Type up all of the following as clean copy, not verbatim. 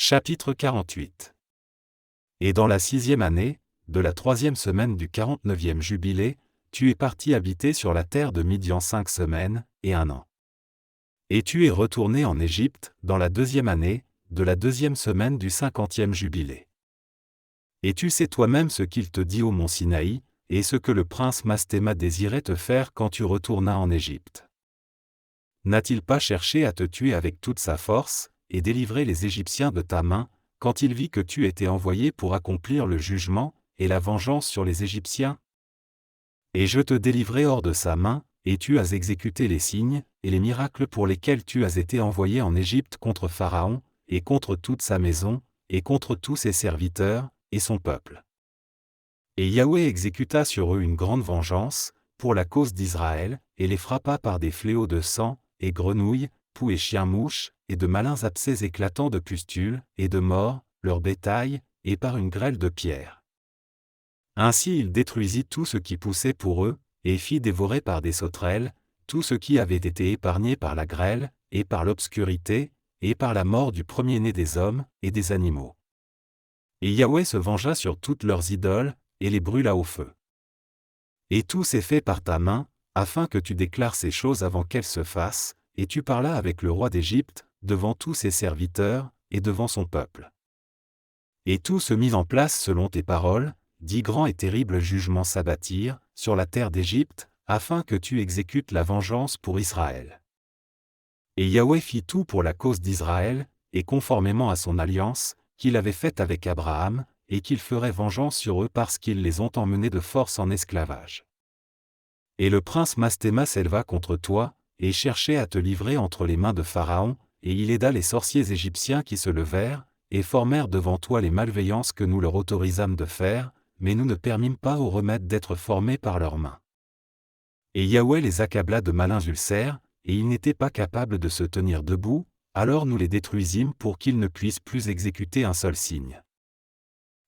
Chapitre 48. Et dans la 6e année, de la 3e semaine du 49e jubilé, tu es parti habiter sur la terre de Midian 5 semaines, et 1 an. Et tu es retourné en Égypte, dans la 2e année, de la 2e semaine du 50e jubilé. Et tu sais toi-même ce qu'il te dit au mont Sinaï, et ce que le prince Mastéma désirait te faire quand tu retournas en Égypte. N'a-t-il pas cherché à te tuer avec toute sa force, et délivrer les Égyptiens de ta main, quand il vit que tu étais envoyé pour accomplir le jugement, et la vengeance sur les Égyptiens? Et je te délivrai hors de sa main, et tu as exécuté les signes, et les miracles pour lesquels tu as été envoyé en Égypte contre Pharaon, et contre toute sa maison, et contre tous ses serviteurs, et son peuple. Et Yahweh exécuta sur eux une grande vengeance, pour la cause d'Israël, et les frappa par des fléaux de sang, et grenouilles, poux et chiens-mouches, et de malins abcès éclatants de pustules, et de morts, leur bétail, et par une grêle de pierres. Ainsi il détruisit tout ce qui poussait pour eux, et fit dévorer par des sauterelles, tout ce qui avait été épargné par la grêle, et par l'obscurité, et par la mort du premier-né des hommes, et des animaux. Et Yahweh se vengea sur toutes leurs idoles, et les brûla au feu. Et tout s'est fait par ta main, afin que tu déclares ces choses avant qu'elles se fassent, et tu parlas avec le roi d'Égypte, devant tous ses serviteurs, et devant son peuple. Et tout se mit en place selon tes paroles, 10 grands et terribles jugements s'abattirent, sur la terre d'Égypte, afin que tu exécutes la vengeance pour Israël. Et Yahweh fit tout pour la cause d'Israël, et conformément à son alliance, qu'il avait faite avec Abraham, et qu'il ferait vengeance sur eux parce qu'ils les ont emmenés de force en esclavage. Et le prince Mastéma s'éleva contre toi, et cherchait à te livrer entre les mains de Pharaon, et il aida les sorciers égyptiens qui se levèrent, et formèrent devant toi les malveillances que nous leur autorisâmes de faire, mais nous ne permîmes pas aux remèdes d'être formés par leurs mains. Et Yahweh les accabla de malins ulcères, et ils n'étaient pas capables de se tenir debout, alors nous les détruisîmes pour qu'ils ne puissent plus exécuter un seul signe.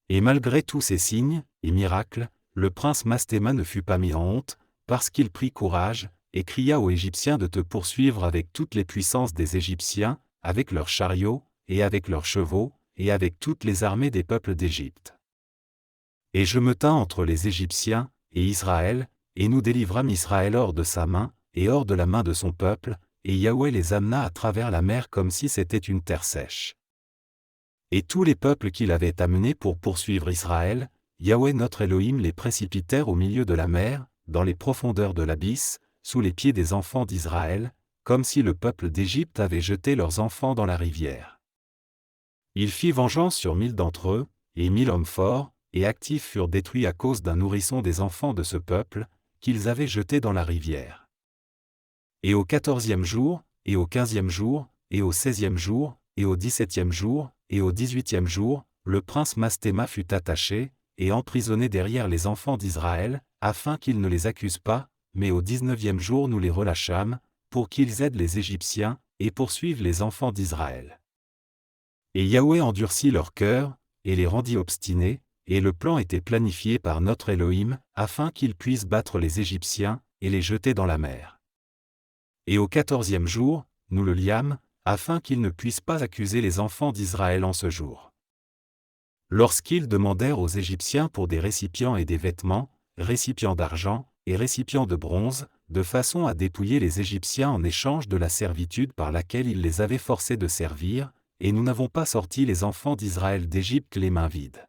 Et malgré tous ces signes, et miracles, le prince Mastéma ne fut pas mis en honte, parce qu'il prit courage, et cria aux Égyptiens de te poursuivre avec toutes les puissances des Égyptiens, avec leurs chariots, et avec leurs chevaux, et avec toutes les armées des peuples d'Égypte. Et je me tins entre les Égyptiens, et Israël, et nous délivrâmes Israël hors de sa main, et hors de la main de son peuple, et Yahweh les amena à travers la mer comme si c'était une terre sèche. Et tous les peuples qu'il avait amenés pour poursuivre Israël, Yahweh notre Elohim les précipitèrent au milieu de la mer, dans les profondeurs de l'abysse, sous les pieds des enfants d'Israël, comme si le peuple d'Égypte avait jeté leurs enfants dans la rivière. Il fit vengeance sur 1000 d'entre eux, et 1000 hommes forts, et actifs furent détruits à cause d'un nourrisson des enfants de ce peuple, qu'ils avaient jeté dans la rivière. Et au 14e jour, et au 15e jour, et au 16e jour, et au 17e jour, et au 18e jour, le prince Mastéma fut attaché, et emprisonné derrière les enfants d'Israël, afin qu'ils ne les accusent pas, mais au 19e jour nous les relâchâmes, pour qu'ils aident les Égyptiens, et poursuivent les enfants d'Israël. Et Yahweh endurcit leur cœur, et les rendit obstinés, et le plan était planifié par notre Elohim, afin qu'ils puissent battre les Égyptiens, et les jeter dans la mer. Et au 14e jour, nous le liâmes, afin qu'ils ne puissent pas accuser les enfants d'Israël en ce jour. Lorsqu'ils demandèrent aux Égyptiens pour des récipients et des vêtements, récipients d'argent, et récipients de bronze, de façon à dépouiller les Égyptiens en échange de la servitude par laquelle ils les avaient forcés de servir, et nous n'avons pas sorti les enfants d'Israël d'Égypte les mains vides.